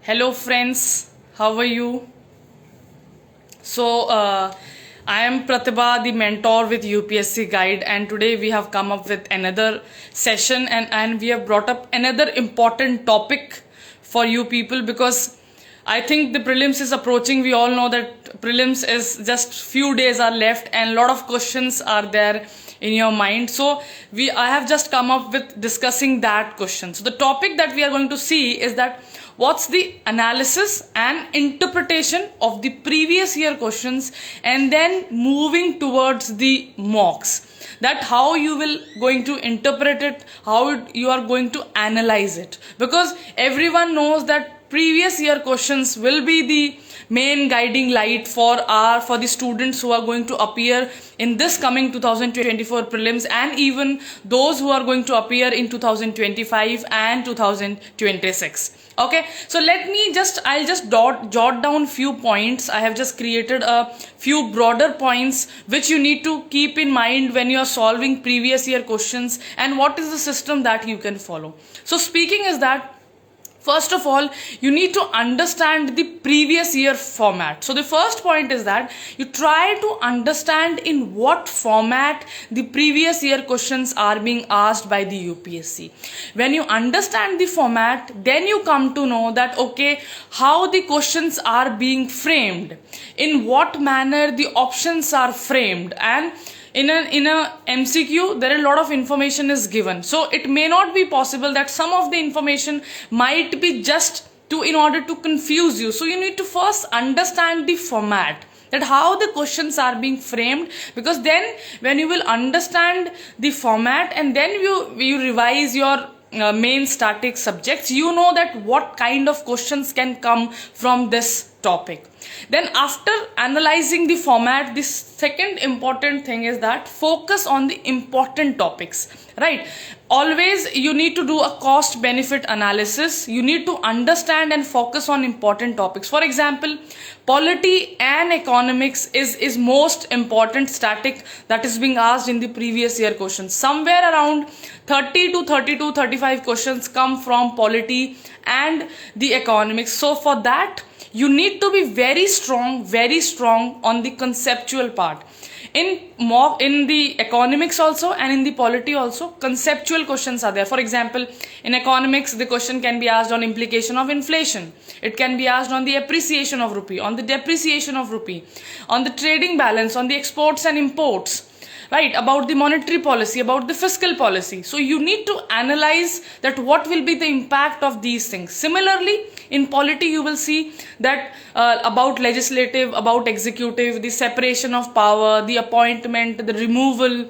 Hello friends, how are you? I am Pratibha, the mentor with UPSC Guide, and today we have come up with another session and we have brought up another important topic for you people because I think the prelims is approaching. We all know that prelims is just few days are left and a lot of questions are there in your mind. So I have just come up with discussing that question. So the topic that we are going to see is that what's the analysis and interpretation of the previous year questions and then moving towards the mocks, that how you will going to interpret it, how you are going to analyze it, because everyone knows that previous year questions will be the main guiding light for the students who are going to appear in this coming 2024 prelims and even those who are going to appear in 2025 and 2026. Okay, so I'll just jot down few points. I have just created a few broader points which you need to keep in mind when you are solving previous year questions and what is the system that you can follow. So speaking is that first of all, you need to understand the previous year format. So the first point is that you try to understand in what format the previous year questions are being asked by the UPSC. When you understand the format, then you come to know that okay, how the questions are being framed, in what manner the options are framed, and in a MCQ there are a lot of information is given, so it may not be possible that some of the information might be just in order to confuse you. So you need to first understand the format, that how the questions are being framed, because then when you will understand the format and then you revise your main static subjects, you know that what kind of questions can come from this topic. Then after analyzing the format, the second important thing is that focus on the important topics, right? Always you need to do a cost benefit analysis. You need to understand and focus on important topics. For example, polity and economics is most important static that is being asked in the previous year questions. Somewhere around 30 to 32 35 questions come from polity and the economics. So for that you need to be very strong on the conceptual part. In the economics also and in the polity also, conceptual questions are there. For example, in economics the question can be asked on implication of inflation, it can be asked on the appreciation of rupee, on the depreciation of rupee, on the trading balance, on the exports and imports, right, about the monetary policy, about the fiscal policy. So you need to analyze that what will be the impact of these things. Similarly, in polity you will see that about legislative, about executive, the separation of power, the appointment, the removal,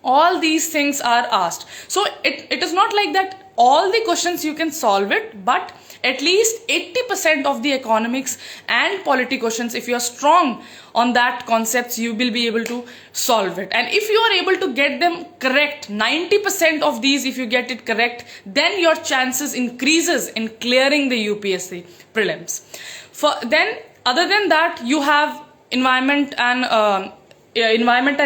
all these things are asked. So it is not like that all the questions you can solve it, but at least 80% of the economics and polity questions, if you are strong on that concepts, you will be able to solve it. And if you are able to get them correct, 90% of these if you get it correct, then your chances increases in clearing the UPSC prelims. Then other than that, you have environment and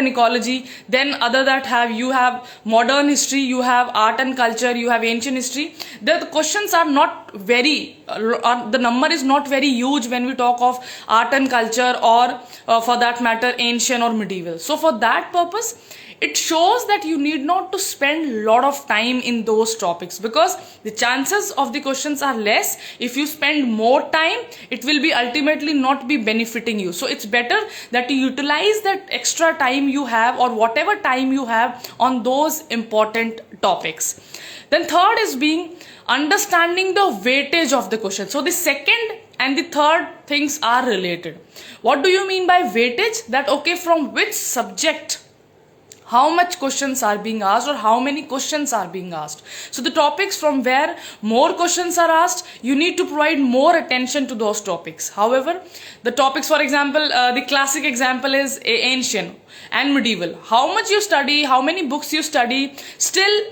ecology. Then other that you have modern history, you have art and culture, you have ancient history. The questions are not very the number is not very huge when we talk of art and culture or for that matter ancient or medieval. So for that purpose it shows that you need not to spend a lot of time in those topics, because the chances of the questions are less. If you spend more time, it will be ultimately not be benefiting you. So it's better that you utilize that extra time you have or whatever time you have on those important topics. Then third is being understanding the weightage of the question. So the second and the third things are related. What do you mean by weightage? That okay, from which subject how much questions are being asked or how many questions are being asked. So the topics from where more questions are asked, you need to provide more attention to those topics. However, the topics, for example, the classic example is ancient and medieval. How much you study, how many books you study, still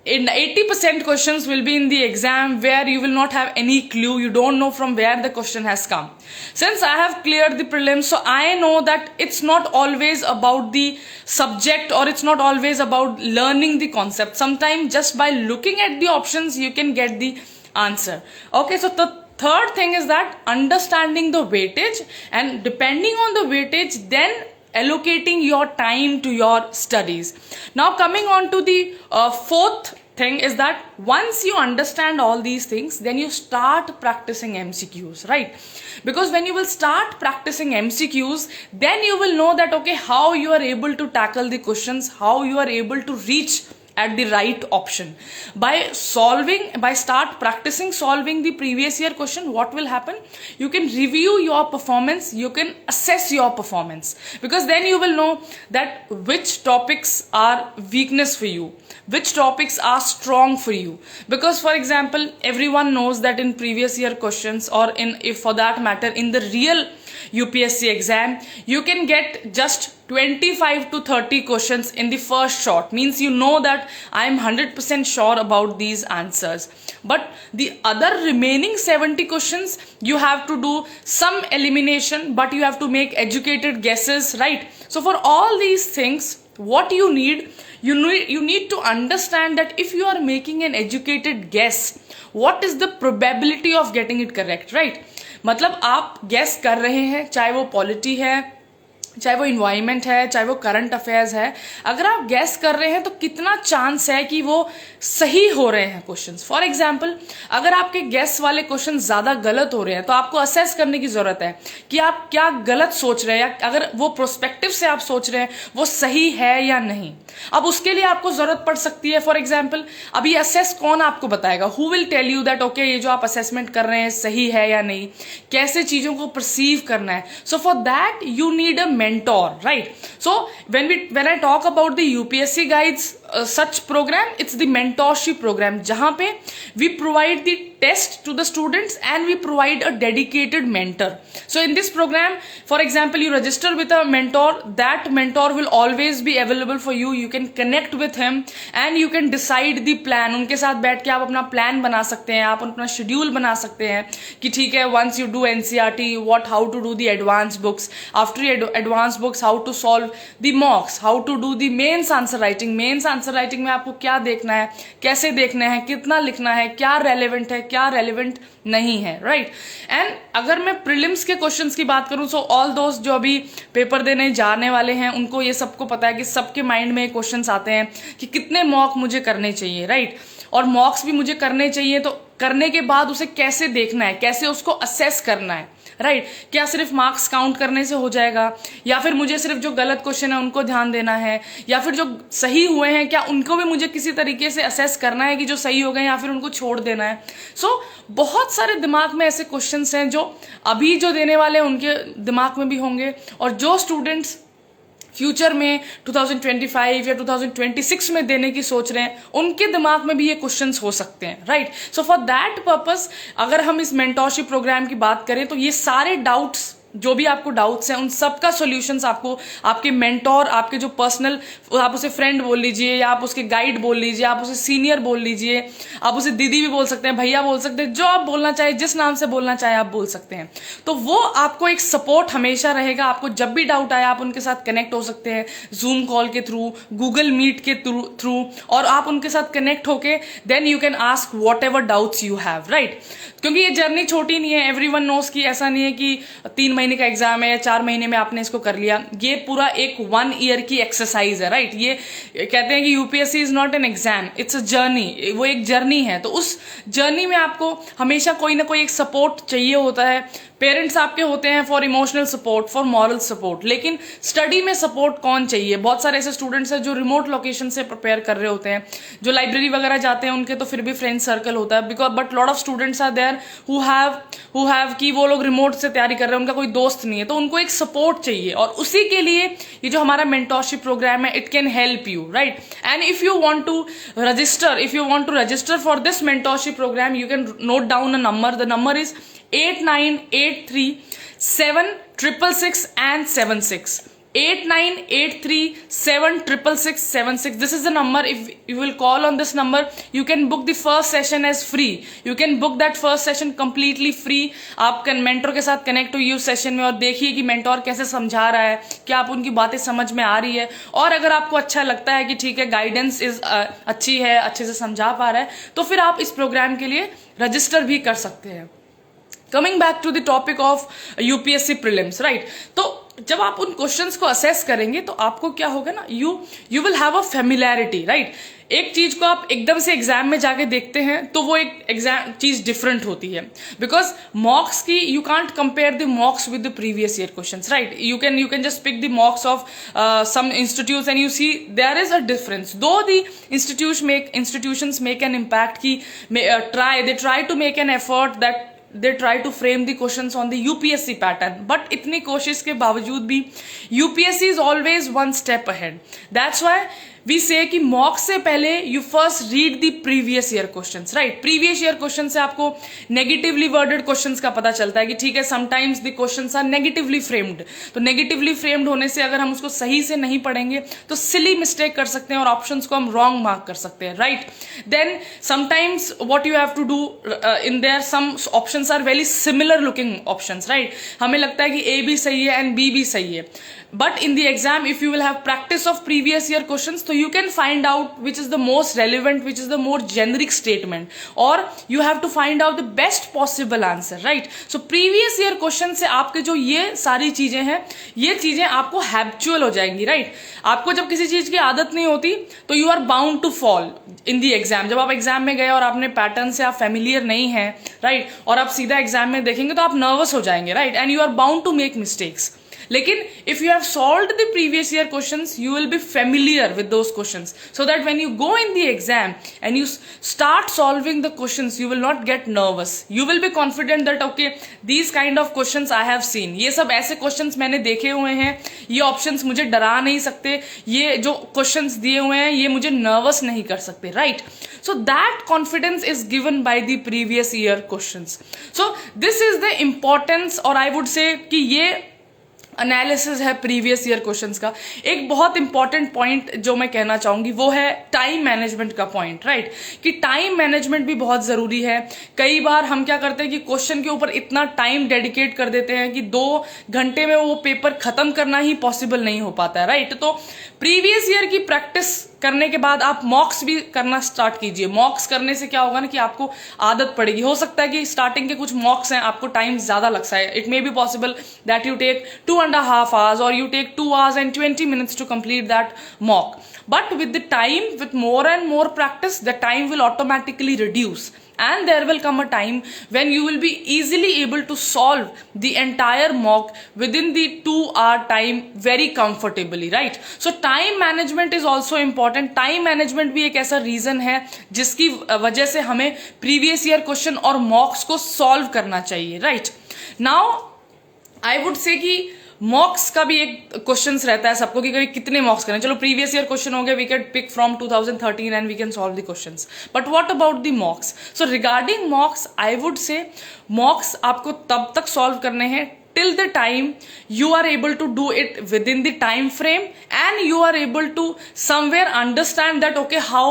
in 80% questions will be in the exam where you will not have any clue. You don't know from where the question has come. Since I have cleared the prelims, so I know that it's not always about the subject or it's not always about learning the concept. Sometimes just by looking at the options you can get the answer. Okay, so the Third thing is that understanding the weightage, and depending on the weightage, then allocating your time to your studies. Now coming on to the fourth thing is that once you understand all these things, then you start practicing MCQs, right? Because when you will start practicing MCQs, then you will know that okay, how you are able to tackle the questions, how you are able to reach at the right option. By start practicing solving the previous year question, what will happen? You can review your performance, you can assess your performance, because then you will know that which topics are weakness for you, which topics are strong for you. Because for example, everyone knows that in previous year questions, or in, if for that matter, in the real UPSC exam, you can get just 25 to 30 questions in the first shot. Means you know that I am 100% sure about these answers. But the other remaining 70 questions, you have to do some elimination, but you have to make educated guesses, right? So for all these things, what you need to understand that if you are making an educated guess, what is the probability of getting it correct, right? मतलब आप gas कर रहे हैं, चाहे वो polity है, चाहे वो इन्वायरमेंट है, चाहे वो करंट अफेयर्स है, अगर आप गैस कर रहे हैं तो कितना चांस है कि वो सही हो रहे हैं क्वेश्चंस. फॉर एग्जांपल, अगर आपके गैस वाले क्वेश्चन ज्यादा गलत हो रहे हैं तो आपको असेस करने की जरूरत है कि आप क्या गलत सोच रहे हैं, या अगर वो प्रोस्पेक्टिव से आप सोच रहे हैं वो सही है या नहीं. अब उसके लिए आपको जरूरत पड़ सकती है, फॉर एग्जाम्पल, अब ये असेस कौन आपको बताएगा? Who will tell you that okay ये जो आप असेसमेंट कर रहे हैं सही है या नहीं, कैसे चीजों को परसीव करना है. So for that you need a mentor, right? So when I talk about the UPSC guides such program, it's the mentorship program, jahan pe we provide the test to the students and we provide a dedicated mentor. So in this program, for example, you register with a mentor, that mentor will always be available for you. You can connect with him and you can decide the plan. उनके साथ बैठ के आप अपना plan बना सकते हैं, आप अपना शेड्यूल बना सकते हैं कि ठीक है, once you do NCERT, how to do the advanced books, after advanced books, how to solve the mocks, how to do the mains answer writing. mains answer writing में आपको क्या देखना है, कैसे देखना है, कितना लिखना है, क्या रेलेवेंट है, क्या रेलेवेंट नहीं है, राइट? एंड अगर मैं प्रीलिम्स के क्वेश्चंस की बात करूं, सो ऑल दोस्त जो अभी पेपर देने जाने वाले हैं उनको ये सबको पता है कि सबके माइंड में क्वेश्चंस आते हैं कि कितने मॉक मुझे करने चाहिए, राइट? और मॉक्स भी मुझे करने चाहिए, तो करने के बाद उसे कैसे देखना है, कैसे उसको असेस करना है, राइट? क्या सिर्फ मार्क्स काउंट करने से हो जाएगा, या फिर मुझे सिर्फ जो गलत क्वेश्चन है उनको ध्यान देना है, या फिर जो सही हुए हैं क्या उनको भी मुझे किसी तरीके से असेस करना है कि जो सही हो गए, या फिर उनको छोड़ देना है. सो बहुत सारे दिमाग में ऐसे क्वेश्चंस हैं जो अभी जो देने वाले हैं उनके दिमाग में भी होंगे, और जो स्टूडेंट्स फ्यूचर में 2025 या 2026 में देने की सोच रहे हैं उनके दिमाग में भी ये क्वेश्चंस हो सकते हैं, right? So for that purpose अगर हम इस मेंटोरशिप प्रोग्राम की बात करें तो ये सारे डाउट्स, जो भी आपको डाउट्स हैं उन सब का सॉल्यूशंस आपको आपके मेंटोर, आपके जो पर्सनल, आप उसे फ्रेंड बोल लीजिए, या आप उसके गाइड बोल लीजिए, आप उसे सीनियर बोल लीजिए, आप उसे दीदी भी बोल सकते हैं, भैया बोल सकते हैं, जो आप बोलना चाहे, जिस नाम से बोलना चाहे आप बोल सकते हैं. तो वो आपको एक सपोर्ट हमेशा रहेगा. आपको जब भी डाउट आए आप उनके साथ कनेक्ट हो सकते हैं, जूम कॉल के थ्रू, गूगल मीट के थ्रू, और आप उनके साथ कनेक्ट होके then you can ask whatever doubts you have, right? क्योंकि ये जर्नी छोटी नहीं है. एवरीवन नोस कि ऐसा नहीं है कि 3 महीने का एग्जाम है या 4 महीने में आपने इसको कर लिया. ये पूरा एक 1 ईयर की एक्सरसाइज है, राइट? ये कहते हैं कि UPSC is not an exam, it's a journey. वो एक जर्नी है. तो उस जर्नी में आपको हमेशा कोई ना कोई एक सपोर्ट चाहिए होता है. पेरेंट्स आपके होते हैं for emotional support, for moral support, लेकिन स्टडी में सपोर्ट कौन चाहिए? बहुत सारे ऐसे स्टूडेंट्स हैं जो रिमोट लोकेशन से प्रिपेयर कर रहे होते हैं, जो लाइब्रेरी वगैरह जाते हैं, उनके तो फिर भी फ्रेंड सर्कल होता है. Because but lot of students are there who have कि वो लोग रिमोट से तैयारी कर रहे हैं, उनका कोई दोस्त नहीं है, तो उनको एक सपोर्ट चाहिए. और उसी के लिए ये जो हमारा मेंटोरशिप प्रोग्राम है, it can help you, right? And if you want to register for this mentorship program, you can note down a number. The number is 8983-766 and 76. 8983-766-76. This is the number. If you will call on this number, you can book the first session as free. You can book that first session completely free. आप mentor के साथ connect हुई उस session में और देखिए कि mentor कैसे समझा रहा है, क्या आप उनकी बातें समझ में आ रही है, और अगर आपको अच्छा लगता है कि ठीक है गाइडेंस इज अच्छी है, अच्छे से समझा पा रहा है, तो फिर आप इस प्रोग्राम के लिए रजिस्टर भी कर सकते हैं. Coming back to the topic of UPSC prelims, right. तो जब आप उन क्वेश्चंस को असेस करेंगे तो आपको क्या होगा ना, you will have a familiarity, right. एक चीज को आप एकदम से एग्जाम में जाके देखते हैं तो वो एक एग्जाम चीज डिफरेंट होती है, बिकॉज मॉक्स की you can't compare the mocks with the previous year questions, right. You can just pick the mocks of some institutes and you see there is a difference, though the institutions make an impact की they try to make an effort that they try to frame the questions on the UPSC pattern, but इतनी कोशिश के बावजूद भी UPSC is always one step ahead. That's why we say कि mock से पहले you first read the previous year questions, right? Previous year questions से आपको negatively worded questions का पता चलता है कि ठीक है sometimes the questions are negatively framed. तो negatively framed होने से अगर हम उसको सही से नहीं पढ़ेंगे तो silly mistake कर सकते हैं और options को हम wrong mark कर सकते हैं, right? Then sometimes what you have to do in there, some options are very similar looking options, right? हमें लगता है कि A भी सही है and B भी सही है, but in the exam if you will have practice of previous year questions so you can find out which is the most relevant, which is the more generic statement, or you have to find out the best possible answer, right? So previous year question से आपके जो ये सारी चीजें हैं, ये चीजें आपको habitual हो जाएंगी, right? आपको जब किसी चीज की आदत नहीं होती तो you are bound to fall in the exam. जब आप एग्जाम में गए और आपने पैटर्न से आप फेमिलियर नहीं हैं, राइट, और आप सीधा एग्जाम में देखेंगे तो आप नर्वस हो जाएंगे, right, and you are bound to make mistakes. लेकिन if you have solved the previous year questions you will be familiar with those questions, so that when you go in the exam and you start solving the questions you will not get nervous. You will be confident that okay these kind of questions I have seen, ये सब ऐसे questions मैंने देखे हुए हैं, ये options मुझे डरा नहीं सकते, ये जो क्वेश्चंस दिए हुए हैं ये मुझे नर्वस नहीं कर सकते, right. So that confidence is given by the previous year questions. So this is the importance, और I would say कि ये एनालिसिस है प्रीवियस ईयर क्वेश्चंस का. एक बहुत इंपॉर्टेंट पॉइंट जो मैं कहना चाहूंगी वो है टाइम मैनेजमेंट का पॉइंट, राइट, कि टाइम मैनेजमेंट भी बहुत जरूरी है. कई बार हम क्या करते हैं कि क्वेश्चन के ऊपर इतना टाइम डेडिकेट कर देते हैं कि 2 घंटे में वो पेपर खत्म करना ही पॉसिबल नहीं हो पाता है, राइट. तो प्रीवियस ईयर की प्रैक्टिस करने के बाद आप मॉक्स भी करना स्टार्ट कीजिए. मॉक्स करने से क्या होगा ना कि आपको आदत पड़ेगी. हो सकता है कि स्टार्टिंग के कुछ मॉक्स हैं आपको टाइम ज्यादा लगता है. It may be possible that you take 2.5 hours or you take 2 hours and 20 minutes to complete that mock. But with the time, with more and more practice, the time will automatically reduce. And there will come a time when you will be easily able to solve the entire mock within the 2-hour time very comfortably, right? So time management is also important. Time management भी एक ऐसा reason है जिसकी वजह से हमें previous year question और mocks को solve करना चाहिए, right? Now I would say कि मॉक्स का भी एक क्वेश्चंस रहता है सबको कि कितने मॉक्स करें. चलो प्रीवियस ईयर क्वेश्चन हो गया, we can pick from 2013 and we can solve the questions. But what about the mocks? So regarding mocks I would say mocks आपको तब तक सॉल्व करने हैं till the time you are able to do it within the time frame and you are able to somewhere understand that okay how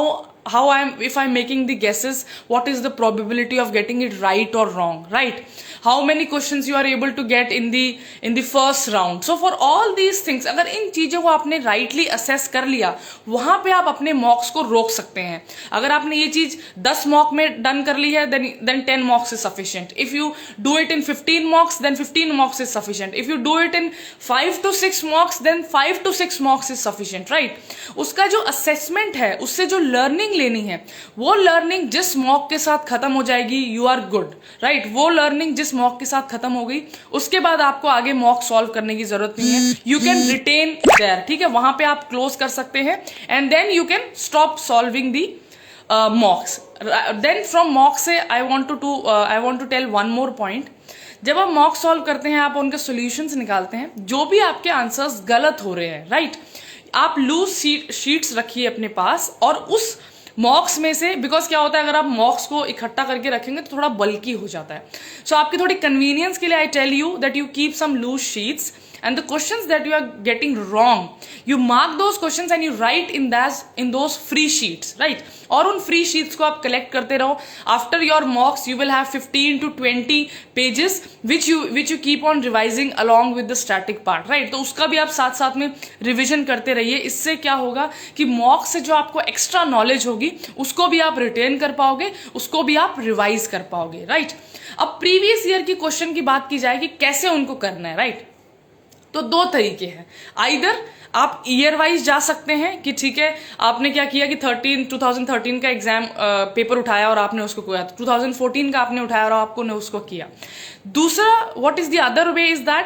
if I'm making the guesses, what is the probability of getting it right or wrong, right? How many questions you are able to get in the first round. So for all these things, अगर इन चीजों को आपने rightly assess कर लिया, वहां पे आप अपने mocks को रोक सकते हैं. अगर आपने ये चीज 10 mock में डन कर ली है then 10 mocks is sufficient. If you do it in 15 mocks then 15 mocks is sufficient. If you do it in 5 to 6 mocks then 5 to 6 mocks is sufficient, right? उसका जो assessment है, उससे जो learning लेनी है, वो लर्निंग जिस मॉक के साथ खत्म हो जाएगी यू आर गुड, राइट. वो लर्निंग जिस मॉक के साथ खत्म हो गई उसके बाद आपको आगे मॉक सॉल्व करने की जरूरत नहीं है. यू कैन रिटेन देयर, ठीक है, वहां पे आप क्लोज कर सकते हैं and then you can stop solving the mocks. Then from mock से I want to tell one more point. जब आप मॉक सॉल्व करते हैं आप उनके सॉल्यूशंस निकालते हैं, जो भी आपके आंसर्स गलत हो रहे हैं, राइट, आप लूज शीट्स रखिए अपने पास और उस मॉक्स में से, बिकॉज क्या होता है अगर आप मॉक्स को इकट्ठा करके रखेंगे तो थोड़ा बल्की हो जाता है. सो आपकी थोड़ी कन्वीनियंस के लिए I tell you that you keep some loose sheets and the questions that you are getting wrong, you mark those questions and you write in those free sheets, right? और उन free sheets को आप collect करते रहो. After your mocks you will have 15 to 20 pages which you keep on revising along with the static part, right? तो उसका भी आप साथ साथ में revision करते रहिए. इससे क्या होगा कि mock से जो आपको extra knowledge होगी उसको भी आप retain कर पाओगे, उसको भी आप revise कर पाओगे, right? अब प्रीवियस ईयर की क्वेश्चन की बात की जाए कि कैसे उनको करना है, राइट? तो दो तरीके हैं। आइदर आप ईयर वाइज जा सकते हैं कि ठीक है, आपने क्या किया कि 2013 का एग्जाम पेपर उठाया और आपने उसको किया, 2014 का आपने उठाया और आपने उसको किया। दूसरा, what is the other way is that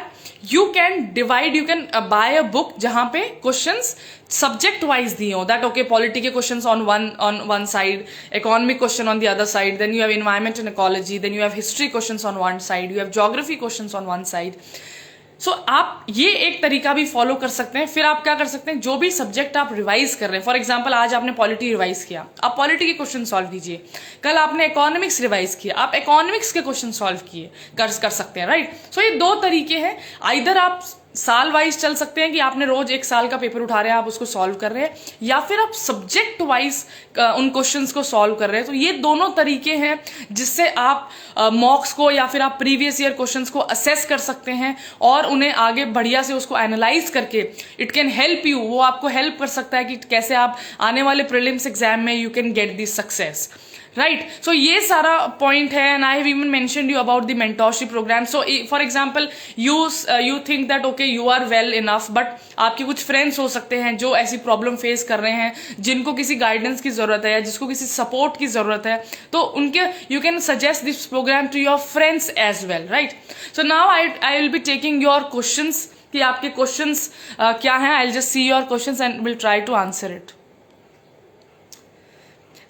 you can divide, you can buy a book जहां पे क्वेश्चंस सब्जेक्ट वाइज दिए हो, दैट ओके पॉलिटी के questions on one side, economic question on the other side, then you have environment and ecology, then you have history questions on one side, you have geography questions on one side. So आप ये एक तरीका भी follow कर सकते हैं। फिर आप क्या कर सकते हैं, जो भी सब्जेक्ट आप रिवाइज कर रहे हैं, फॉर एग्जांपल आज आपने पॉलिटी रिवाइज किया, आप पॉलिटी के क्वेश्चन सॉल्व कीजिए। कल आपने इकोनॉमिक्स रिवाइज किया, आप इकोनॉमिक्स के क्वेश्चन सॉल्व किए कर सकते हैं, राइट? सो ये दो तरीके हैं। आइदर आप साल वाइज चल सकते हैं कि आपने रोज एक साल का पेपर उठा रहे हैं, आप उसको सॉल्व कर रहे हैं, या फिर आप सब्जेक्ट वाइज उन क्वेश्चंस को सॉल्व कर रहे हैं। तो ये दोनों तरीके हैं जिससे आप मॉक्स को या फिर आप प्रीवियस ईयर क्वेश्चंस को असेस कर सकते हैं और उन्हें आगे बढ़िया से उसको एनालाइज करके इट कैन हेल्प यू, वो आपको हेल्प कर सकता है कि कैसे आप आने वाले प्रीलिम्स एग्जाम में you can get this success, right? So ये सारा पॉइंट है, and I have even mentioned you about the mentorship programme. So for example you think that okay you are well enough, but आपके कुछ friends हो सकते हैं जो ऐसी प्रॉब्लम फेस कर रहे हैं, जिनको किसी गाइडेंस की जरूरत है या जिसको किसी सपोर्ट की जरूरत है, तो उनके you can suggest this program to your friends as well, right? So now I will be taking your questions कि आपके क्वेश्चंस क्या हैं। I will just see your questions and will try to answer it.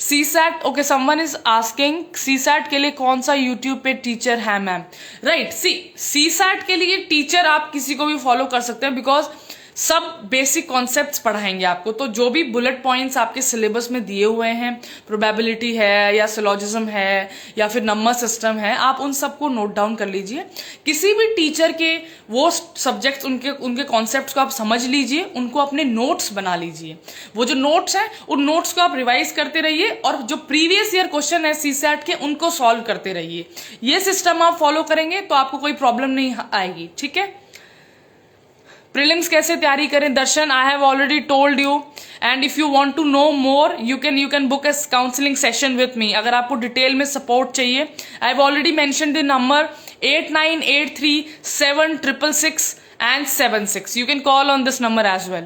CSAT, okay, someone is asking CSAT के लिए कौन सा YouTube पे teacher है मैम, राइट? CSAT के लिए टीचर आप किसी को भी फॉलो कर सकते हैं, बिकॉज सब बेसिक कॉन्सेप्ट्स पढ़ाएंगे आपको। तो जो भी बुलेट पॉइंट्स आपके सिलेबस में दिए हुए हैं, प्रोबेबिलिटी है या सिलोजिज्म है या फिर नंबर सिस्टम है, आप उन सबको नोट डाउन कर लीजिए। किसी भी टीचर के वो सब्जेक्ट्स, उनके कॉन्सेप्ट्स को आप समझ लीजिए, उनको अपने नोट्स बना लीजिए। वो जो नोट्स हैं उन नोट्स को आप रिवाइज करते रहिए और जो प्रीवियस ईयर क्वेश्चन है CSAT के उनको सॉल्व करते रहिए। ये सिस्टम आप फॉलो करेंगे तो आपको कोई प्रॉब्लम नहीं आएगी, ठीक है? प्रीलिम्स कैसे तैयारी करें दर्शन, I have already told you, and if you want to know more you can book a counselling session with me. अगर आपको डिटेल में सपोर्ट चाहिए, I have already mention the number 89837666 and 76. You can call on this number as well.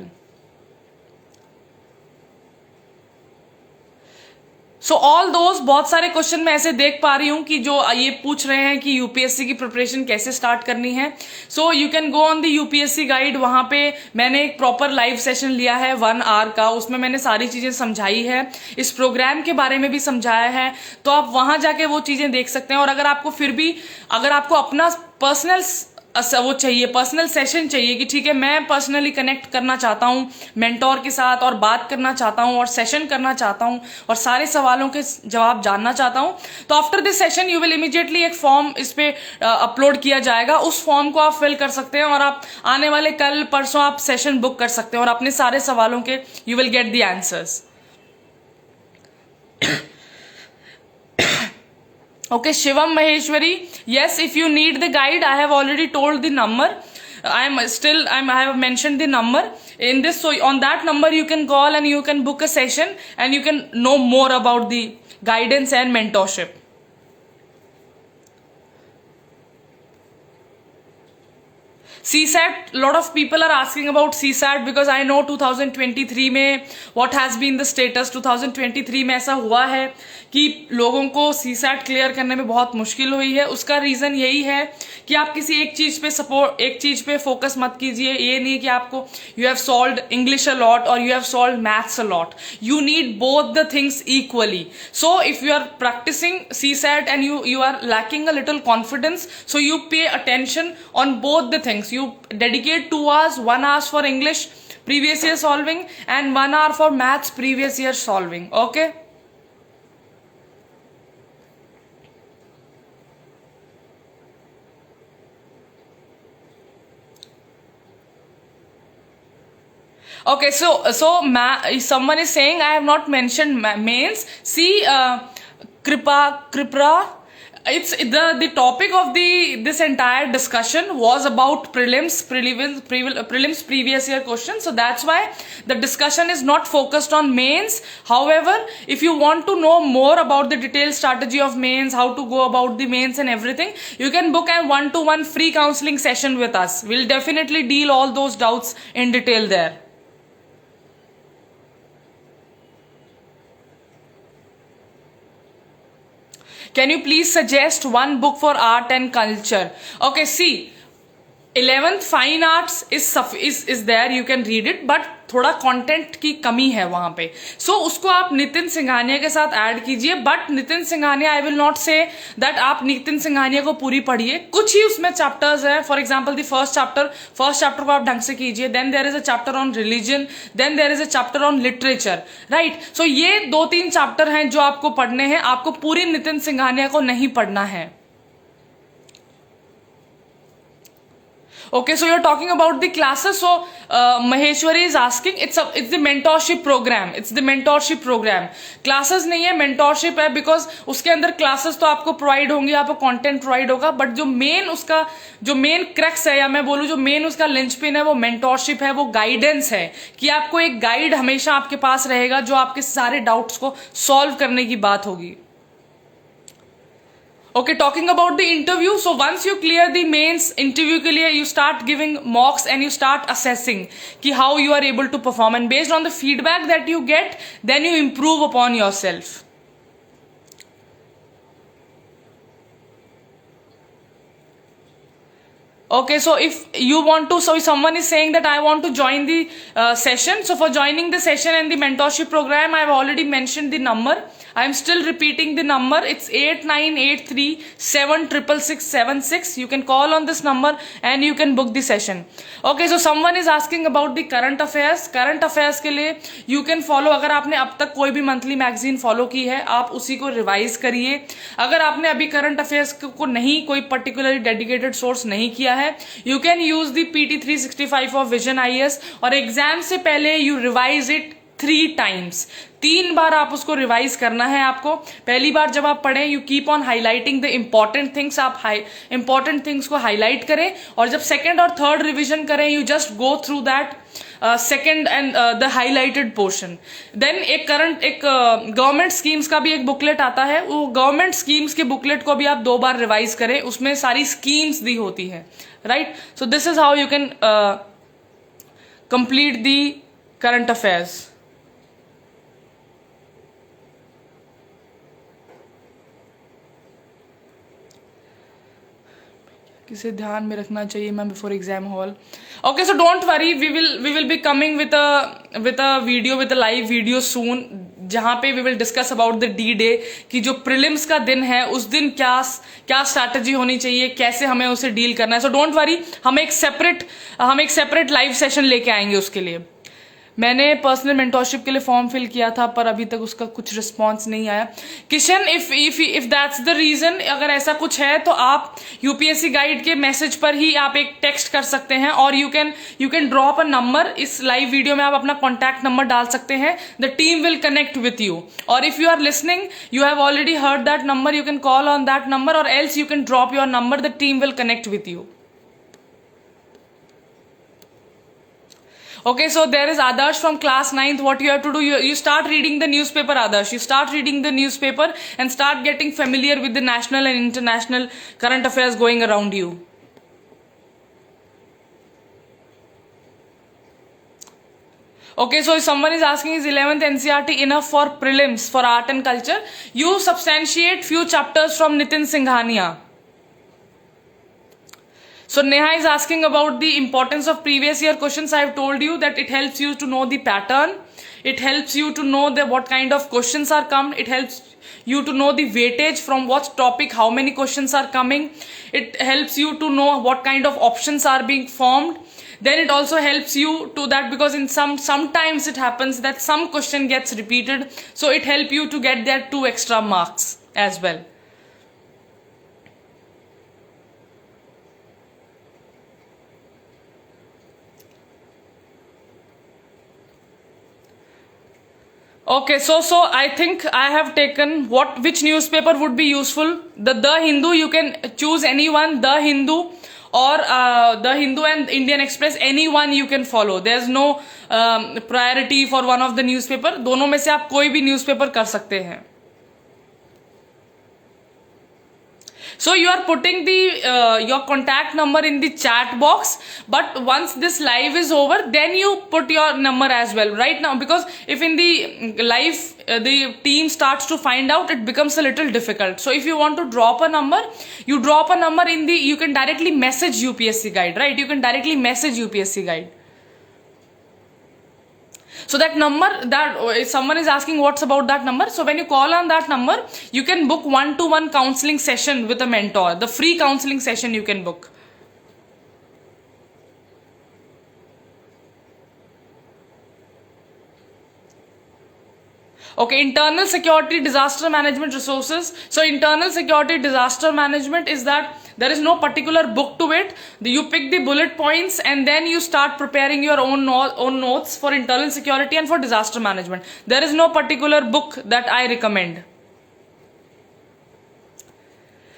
So all दोस्त, बहुत सारे question मैं ऐसे देख पा रही हूँ कि जो ये पूछ रहे हैं कि यूपीएससी की प्रिपरेशन कैसे स्टार्ट करनी है। So you can go on the UPSC guide, वहां पे मैंने एक प्रॉपर लाइव सेशन लिया है 1 आवर का, उसमें मैंने सारी चीजें समझाई है, इस प्रोग्राम के बारे में भी समझाया है, तो आप वहां जाके वो चीजें देख सकते हैं। और अगर आपको फिर भी, अगर आपको अपना पर्सनल वो चाहिए, पर्सनल सेशन चाहिए कि ठीक है मैं पर्सनली कनेक्ट करना चाहता हूँ मेंटोर के साथ और बात करना चाहता हूँ और सेशन करना चाहता हूँ और सारे सवालों के जवाब जानना चाहता हूँ, तो after this session you will immediately एक फॉर्म इस पे अपलोड किया जाएगा। उस फॉर्म को आप फिल कर सकते हैं और आप आने वाले कल परसों आप सेशन बुक कर सकते हैं और अपने सारे सवालों के you will get the answers. Okay, Shivam Maheshwari, yes, if you need the guide, I have already told the number. I have mentioned the number in this. So on that number you can call and you can book a session and you can know more about the guidance and mentorship. CSAT, lot of people are asking about CSAT because I know 2023 में what has been the status, 2023 में ऐसा हुआ है कि लोगों को CSAT clear करने में बहुत मुश्किल हुई है। उसका रीजन यही है कि आप किसी एक चीज पे फोकस मत कीजिए। ये नहीं कि आपको you have solved English a lot और you have solved maths a lot, you need both the things equally. So if you are practising CSAT and you are lacking a little confidence, so you pay attention on both the things. You dedicate 2 hours, 1 hour for English previous year solving and 1 hour for maths previous year solving. Okay? Okay, so someone is saying I have not mentioned mains. See, Kripra, it's the topic of this entire discussion was about prelims previous year questions, so that's why the discussion is not focused on mains. However, if you want to know more about the detailed strategy of mains, how to go about the mains and everything, you can book a 1-to-1 free counseling session with us. We'll definitely deal all those doubts in detail there. Can you please suggest one book for art and culture? Okay, see, 11th fine arts is there, you can read it, but थोड़ा content की कमी है वहां पे, सो उसको आप नितिन सिंघानिया के साथ ऐड कीजिए. But Nitin Singhania, I will not say that आप नितिन सिंघानिया को पूरी पढ़िए, कुछ ही उसमें चैप्टर्स है. For example the first chapter को आप ढंग से कीजिए, then there is a chapter on religion, then there is a chapter on literature, right. So ये 2-3 चैप्टर हैं जो आपको पढ़ने हैं, आपको पूरी नितिन सिंघानिया को नहीं पढ़ना है. Okay, so you're talking about the classes. So Maheshwari is asking, it's the mentorship program. It's the mentorship program. Classes नहीं है, mentorship है, because उसके अंदर classes तो आपको provide होंगी, आपको content provide होगा, but जो main crux है, या मैं बोलूँ जो main उसका linchpin है, वो mentorship है, वो guidance है, कि आपको एक guide हमेशा आपके पास रहेगा जो आपके सारे doubts को solve करने की बात होगी. Okay, talking about the interview, so once you clear the mains interview के लिए you start giving mocks and you start assessing कि how you are able to perform, and based on the feedback that you get, then you improve upon yourself. Okay, so if you want to, so if someone is saying that I want to join the session, so for joining the session and the mentorship program, I have already mentioned the number. I am still repeating the number. It's 8983-76676. You can call on this number and you can book the session. Okay, so someone is asking about the current affairs. Current affairs के लिए you can follow, अगर आपने अब तक कोई भी monthly magazine follow की है, आप उसी को revise करिए. अगर आपने अभी current affairs को नहीं, कोई particularly dedicated source नहीं किया है, you can use the PT365 of Vision IAS, और एग्जाम से पहले you revise it 3 times. 3 बार आप उसको रिवाइज करना है आपको. पहली बार जब आप पढ़ें, you keep on highlighting the important things, आप इंपॉर्टेंट थिंग्स को हाईलाइट करें, और जब सेकंड और थर्ड रिवीजन करें, you just go through that second and the highlighted portion. Then एक गवर्नमेंट स्कीम्स का भी एक बुकलेट आता है, वो गवर्नमेंट स्कीम्स के बुकलेट को भी आप 2 बार रिवाइज करें, उसमें सारी स्कीम्स दी होती है, right. So this is how you can complete the current affairs. किसे ध्यान में रखना चाहिए ma'am before exam hall. Okay, so don't worry, we will be coming with a video, with a live video soon, जहां पे we will discuss about the D-Day, कि जो prelims का दिन है उस दिन क्या स्ट्रैटेजी होनी चाहिए, कैसे हमें उसे डील करना है. सो डोंट वरी, हम एक सेपरेट लाइव सेशन लेके आएंगे उसके लिए. मैंने पर्सनल मेंटोरशिप के लिए फॉर्म फिल किया था, पर अभी तक उसका कुछ रिस्पॉन्स नहीं आया. Kishan, if that's the reason, अगर ऐसा कुछ है तो आप यूपीएससी गाइड के मैसेज पर ही आप एक टेक्स्ट कर सकते हैं, और you can drop a number. इस लाइव वीडियो में आप अपना कॉन्टैक्ट नंबर डाल सकते हैं. The team will connect with you, और if you are listening, you have already heard that number, you can call on that number, और else you can drop your number. The team will connect with you. Okay, so there is Adarsh from class 9th. What you have to do, you start reading the newspaper, Adarsh. You start reading the newspaper and start getting familiar with the national and international current affairs going around you. Okay, so if someone is asking, is 11th NCERT enough for prelims for art and culture? You substantiate few chapters from Nitin Singhania. So Neha is asking about the importance of previous year questions. I have told you that it helps you to know the pattern. It helps you to know what kind of questions are come. It helps you to know the weightage from what topic, how many questions are coming. It helps you to know what kind of options are being formed. Then it also helps you to that, because in sometimes it happens that some question gets repeated. So it helps you to get that 2 extra marks as well. Okay, so I think I have taken which newspaper would be useful. The Hindu, you can choose anyone, the Hindu or the Hindu and Indian Express, anyone you can follow. There's no priority for one of the newspaper. दोनों में से आप कोई भी newspaper कर सकते हैं. So you are putting the your contact number in the chat box, but once this live is over, then you put your number as well. Right now, because if in the live the team starts to find out, it becomes a little difficult. So if you want to drop a number, you drop a number in the, you can directly message UPSC Guide, right? You can directly message UPSC Guide. So that number, that if someone is asking what's about that number, so when you call on that number, you can book 1-to-1 counseling session with a mentor. The free counseling session you can book. Okay, internal security disaster management resources. So internal security disaster management is that there is no particular book to it. You pick the bullet points and then you start preparing your own notes for internal security and for disaster management. There is no particular book that I recommend.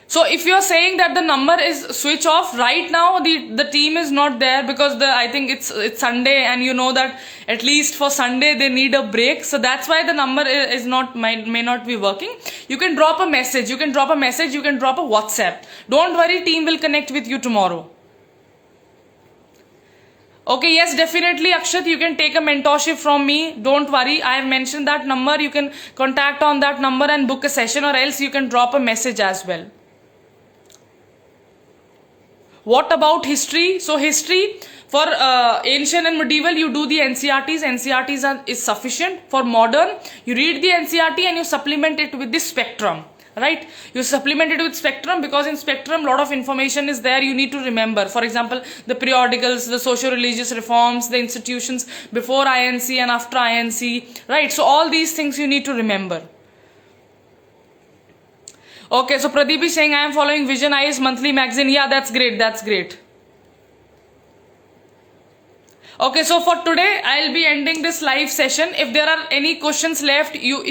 So if you are saying that the number is switch off right now, the team is not there because I think it's Sunday, and you know that at least for Sunday they need a break. So that's why the number is not may not be working. You can drop a message. You can drop a message. You can drop a WhatsApp. Don't worry, team will connect with you tomorrow. Okay, yes, definitely, Akshat, you can take a mentorship from me. Don't worry, I have mentioned that number. You can contact on that number and book a session, or else you can drop a message as well. What about history? So history, for ancient and medieval, you do the NCRTs. NCRTs is sufficient. For modern, you read the NCRT and you supplement it with the spectrum. Right? You supplement it with spectrum, because in spectrum, lot of information is there you need to remember. For example, the periodicals, the socio-religious reforms, the institutions before INC and after INC. Right? So all these things you need to remember. Okay, so Pradeep is saying I am following Vision Eyes monthly magazine. Yeah, that's great. That's great. Okay, so for today, I'll be ending this live session. If there are any questions left, you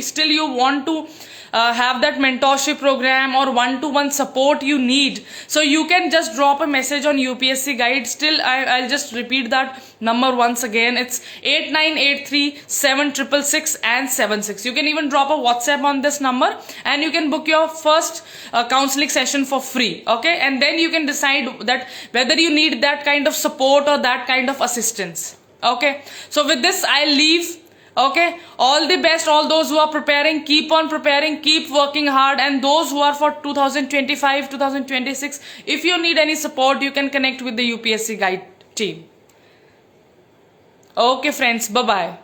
want to have that mentorship program or 1-to-1 support you need, so you can just drop a message on UPSC Guide. Still, I'll just repeat that number once again. It's 8983-7666 and 76. You can even drop a WhatsApp on this number and you can book your first counseling session for free. Okay, and then you can decide that whether you need that kind of support or that kind of assistance. Okay, so with this, I'll leave. Okay, all the best, all those who are preparing, keep on preparing, keep working hard, and those who are for 2025, 2026, if you need any support, you can connect with the UPSC Guide team. Okay friends, bye-bye.